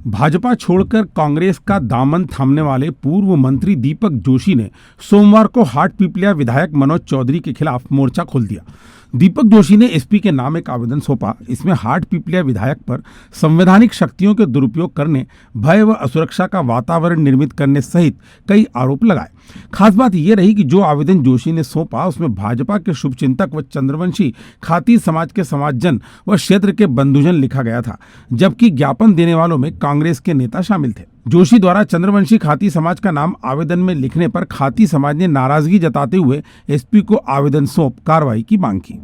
भाजपा छोड़कर कांग्रेस का दामन थामने वाले पूर्व मंत्री दीपक जोशी ने सोमवार को हाटपिपलिया विधायक मनोज चौधरी के खिलाफ मोर्चा खोल दिया। दीपक जोशी ने एसपी के नाम एक आवेदन सौंपा। इसमें हाटपिपलिया विधायक पर संवैधानिक शक्तियों के दुरुपयोग करने, भय व असुरक्षा का वातावरण निर्मित करने सहित कई आरोप लगाए। खास बात यह रही कि जो आवेदन जोशी ने सौंपा उसमें भाजपा के शुभचिंतक व चंद्रवंशी खाती समाज के समाजजन व क्षेत्र के बंधुजन लिखा गया था, जबकि ज्ञापन देने वालों में कांग्रेस के नेता शामिल थे। जोशी द्वारा चंद्रवंशी खाती समाज का नाम आवेदन में लिखने पर खाती समाज ने नाराजगी जताते हुए एसपी को आवेदन सौंप कार्रवाई की मांग की।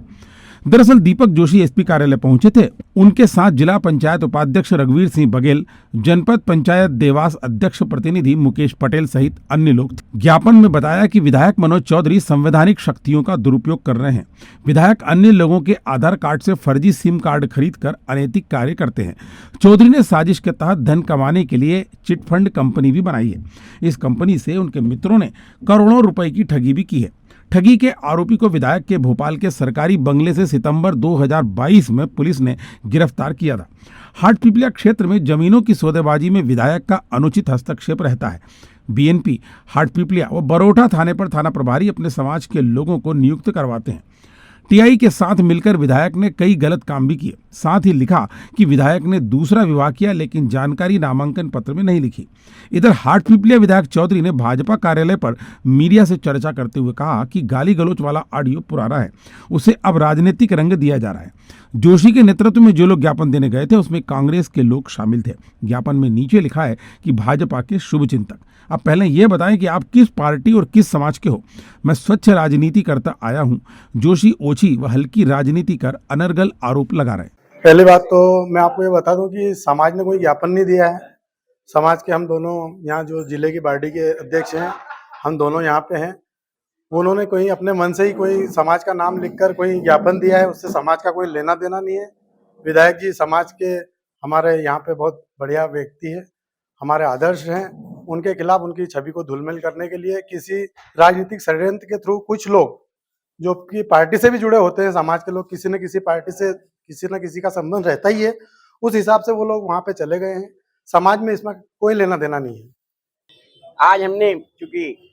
दरअसल दीपक जोशी एसपी कार्यालय पहुंचे थे। उनके साथ जिला पंचायत उपाध्यक्ष रघुवीर सिंह बघेल, जनपद पंचायत देवास अध्यक्ष प्रतिनिधि मुकेश पटेल सहित अन्य लोग थे। ज्ञापन में बताया कि विधायक मनोज चौधरी संवैधानिक शक्तियों का दुरुपयोग कर रहे हैं। विधायक अन्य लोगों के आधार कार्ड से फर्जी सिम कार्ड खरीदकर अनैतिक कार्य करते हैं। चौधरी ने साजिश के तहत धन कमाने के लिए चिटफंड कंपनी भी बनाई है। इस कंपनी से उनके मित्रों ने करोड़ों रुपए की ठगी भी की है। ठगी के आरोपी को विधायक के भोपाल के सरकारी बंगले से सितंबर 2022 में पुलिस ने गिरफ्तार किया था। हाटपिपलिया क्षेत्र में जमीनों की सौदेबाजी में विधायक का अनुचित हस्तक्षेप रहता है। बीएनपी हाटपिपलिया व बरोठा थाने पर थाना प्रभारी अपने समाज के लोगों को नियुक्त करवाते हैं। टीआई के साथ मिलकर विधायक ने कई गलत काम भी किए। साथ ही लिखा कि विधायक ने दूसरा विवाह किया, लेकिन जानकारी नामांकन पत्र में नहीं लिखी। इधर हाटपिपलिया विधायक चौधरी ने भाजपा कार्यालय पर मीडिया से चर्चा करते हुए कहा कि गाली गलौच वाला ऑडियो पुराना है, उसे अब राजनीतिक रंग दिया जा रहा है। जोशी के नेतृत्व में जो लोग ज्ञापन देने गए थे उसमें कांग्रेस के लोग शामिल थे। ज्ञापन में नीचे लिखा है कि भाजपा के शुभचिंतक। अब पहले यह बताएं कि आप किस पार्टी और किस समाज के हो। मैं स्वच्छ राजनीति करता आया हूं। जोशी ओछी व हल्की राजनीति कर अनर्गल आरोप लगा रहे। पहली बात तो मैं आपको ये बता दूं कि समाज ने कोई ज्ञापन नहीं दिया है। समाज के हम दोनों यहाँ जो जिले की पार्टी के अध्यक्ष हैं, हम दोनों यहाँ पे हैं। उन्होंने कोई अपने मन से ही कोई समाज का नाम लिखकर कोई ज्ञापन दिया है, उससे समाज का कोई लेना देना नहीं है। विधायक जी समाज के हमारे यहाँ पे बहुत बढ़िया व्यक्ति है, हमारे आदर्श हैं। उनके खिलाफ उनकी छवि को धूलमेल करने के लिए किसी राजनीतिक षड्यंत्र के थ्रू कुछ लोग जो कि पार्टी से भी जुड़े होते हैं, समाज के लोग, किसी न किसी पार्टी से किसी न किसी का संबंध रहता ही है, उस हिसाब से वो लोग वहां पे चले गए हैं। समाज में इसमें कोई लेना देना नहीं है। आज हमने, चूंकि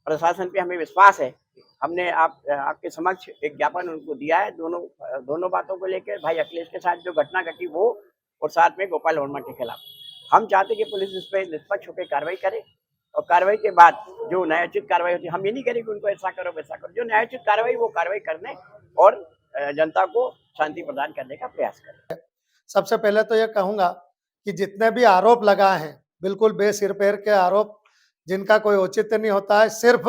प्रशासन पे हमें विश्वास है, हमने आपके समक्ष एक ज्ञापन उनको दिया है दोनों बातों को लेकर। भाई अखिलेश के साथ जो घटना घटी वो, और साथ में गोपाल वर्मा के खिलाफ हम चाहते कि पुलिस इस पर निष्पक्ष होकर कार्रवाई करे, और कार्रवाई के बाद जो न्यायोचित कार्रवाई होती है, हम ये नहीं करें कि उनको ऐसा करो वैसा करो। जो न्यायोचित कार्रवाई वो कार्रवाई करने और जनता को शांति प्रदान करने का प्रयास करें। सबसे पहले तो ये कहूंगा कि जितने भी आरोप लगाए हैं, बिल्कुल बेसिर पैर के आरोप, जिनका कोई औचित्य नहीं होता है। सिर्फ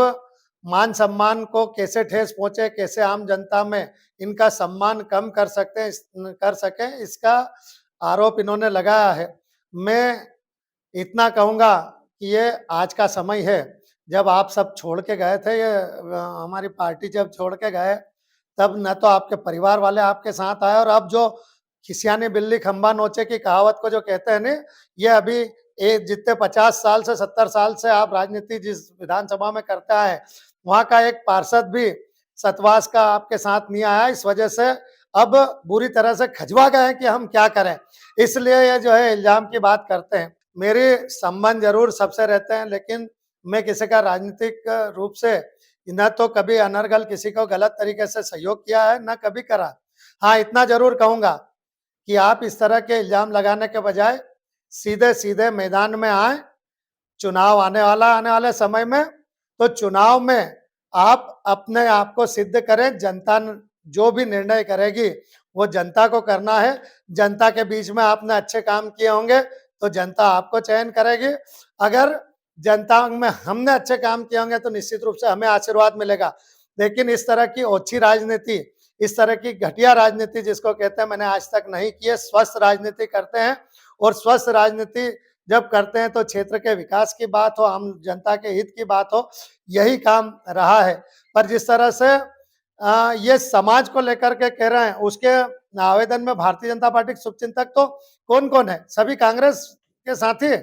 मान सम्मान को कैसे ठेस पहुंचे, कैसे आम जनता में इनका सम्मान कम कर सके, इसका आरोप इन्होंने लगाया है। मैं इतना कहूंगा कि ये आज का समय है। जब आप सब छोड़ के गए थे, ये हमारी पार्टी जब छोड़ के गए, तब न तो आपके परिवार वाले आपके साथ आए, और अब जो खिसियानी बिल्ली खंबा नोचे की कहावत को जो कहते हैं ना, ये अभी एक जितने 50 साल से 70 साल से आप राजनीति जिस विधानसभा में करते आए, वहां का एक पार्षद भी सतवास का आपके साथ नहीं आया। इस वजह से अब बुरी तरह से खजवा गए हैं कि हम क्या करें, इसलिए ये जो है इल्जाम की बात करते हैं। मेरे संबंध जरूर सबसे रहते हैं, लेकिन मैं किसी का राजनीतिक रूप से न तो कभी अनर्गल किसी को गलत तरीके से सहयोग किया है, न कभी करा। हाँ, इतना जरूर कहूंगा कि आप इस तरह के इल्जाम लगाने के बजाय सीधे सीधे मैदान में आए। चुनाव आने वाले समय में, तो चुनाव में आप अपने आप को सिद्ध करें। जनता जो भी निर्णय करेगी वो जनता को करना है। जनता के बीच में आपने अच्छे काम किए होंगे तो जनता आपको चयन करेगी। अगर जनता में हमने अच्छे काम किए होंगे तो निश्चित रूप से हमें आशीर्वाद मिलेगा। लेकिन इस तरह की ओछी राजनीति, इस तरह की घटिया राजनीति जिसको कहते हैं, मैंने आज तक नहीं की है। स्वस्थ राजनीति करते हैं, और स्वस्थ राजनीति जब करते हैं तो क्षेत्र के विकास की बात हो, आम जनता के हित की बात हो, यही काम रहा है। पर जिस तरह से ये समाज को लेकर के कह रहे हैं, उसके आवेदन में भारतीय जनता पार्टी के शुभचिंतक तो कौन कौन है? सभी कांग्रेस के साथी है।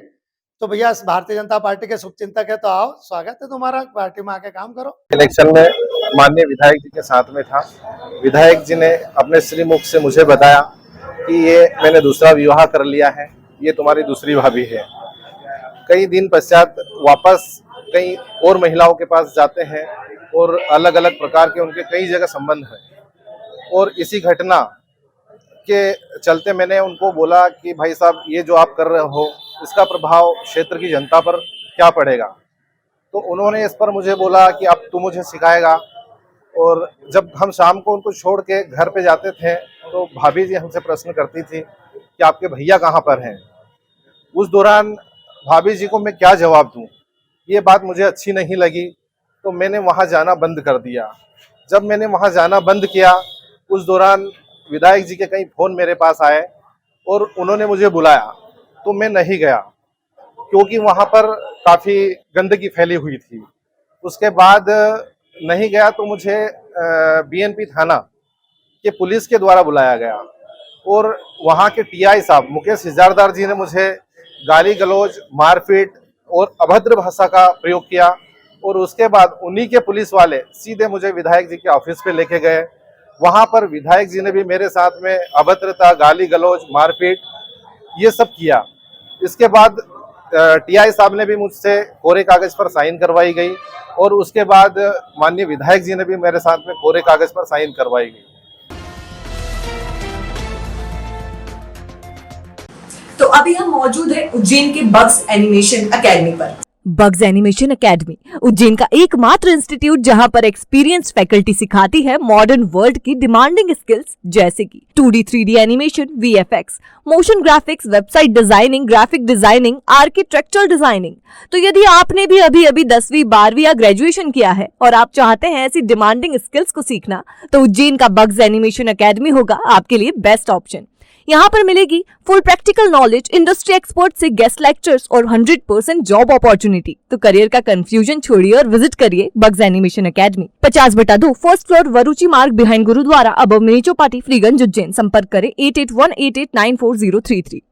तो भैया भारतीय जनता पार्टी के शुभचिंतक है तो आओ, स्वागत है तुम्हारा, पार्टी में आके काम करो। इलेक्शन में माननीय विधायक जी के साथ में था। विधायक जी ने अपने श्रीमुख से मुझे बताया कि ये मैंने दूसरा विवाह कर लिया है, ये तुम्हारी दूसरी भाभी है। कई दिन पश्चात वापस कई और महिलाओं के पास जाते हैं और अलग अलग प्रकार के उनके कई जगह संबंध हैं। और इसी घटना के चलते मैंने उनको बोला कि भाई साहब, ये जो आप कर रहे हो इसका प्रभाव क्षेत्र की जनता पर क्या पड़ेगा। तो उन्होंने इस पर मुझे बोला कि अब तू मुझे सिखाएगा। और जब हम शाम को उनको छोड़ के घर पे जाते थे तो भाभी जी हमसे प्रश्न करती थी कि आपके भैया कहाँ पर हैं। उस दौरान भाभी जी को मैं क्या जवाब दूं, ये बात मुझे अच्छी नहीं लगी, तो मैंने वहाँ जाना बंद कर दिया। जब मैंने वहाँ जाना बंद किया, उस दौरान विधायक जी के कई फोन मेरे पास आए और उन्होंने मुझे बुलाया, तो मैं नहीं गया क्योंकि वहाँ पर काफ़ी गंदगी फैली हुई थी। उसके बाद नहीं गया तो मुझे बीएनपी थाना के पुलिस के द्वारा बुलाया गया और वहाँ के टीआई साहब मुकेश हिजारदार जी ने मुझे गाली गलौज, मारपीट और अभद्र भाषा का प्रयोग किया। और उसके बाद उन्हीं के पुलिस वाले सीधे मुझे विधायक जी के ऑफिस पे लेके गए। वहाँ पर विधायक जी ने भी मेरे साथ में अभद्रता, गाली गलौज, मारपीट ये सब किया। इसके बाद टीआई साहब ने भी मुझसे कोरे कागज पर साइन करवाई गई और उसके बाद माननीय विधायक जी ने भी मेरे साथ में कोरे कागज पर साइन करवाई गई। तो अभी हम मौजूद है उज्जैन के बग्स एनिमेशन एकेडमी पर। बग्स एनिमेशन एकेडमी उज्जैन का एकमात्र इंस्टीट्यूट जहां पर एक्सपीरियंस फैकल्टी सिखाती है मॉडर्न वर्ल्ड की डिमांडिंग स्किल्स जैसे कि 2D 3D animation, VFX, motion graphics, website designing, graphic designing, architectural designing. तो यदि आपने भी अभी 10वीं 12वीं या ग्रेजुएशन किया है और आप चाहते हैं ऐसी डिमांडिंग स्किल्स को सीखना, तो उज्जैन का बग्स एनिमेशन एकेडमी होगा आपके लिए बेस्ट ऑप्शन। यहाँ पर मिलेगी full practical knowledge, industry expert से गेस्ट लेक्चर्स और 100% जॉब अपॉर्चुनिटी। तो करियर का कंफ्यूजन छोड़िए और विजिट करिए Bugs Animation Academy, 50/2, first floor, Varuchi Marg, behind gurdwara, above mini Chowpatty, Freeganj, Ujjain. संपर्क करें 8818894033।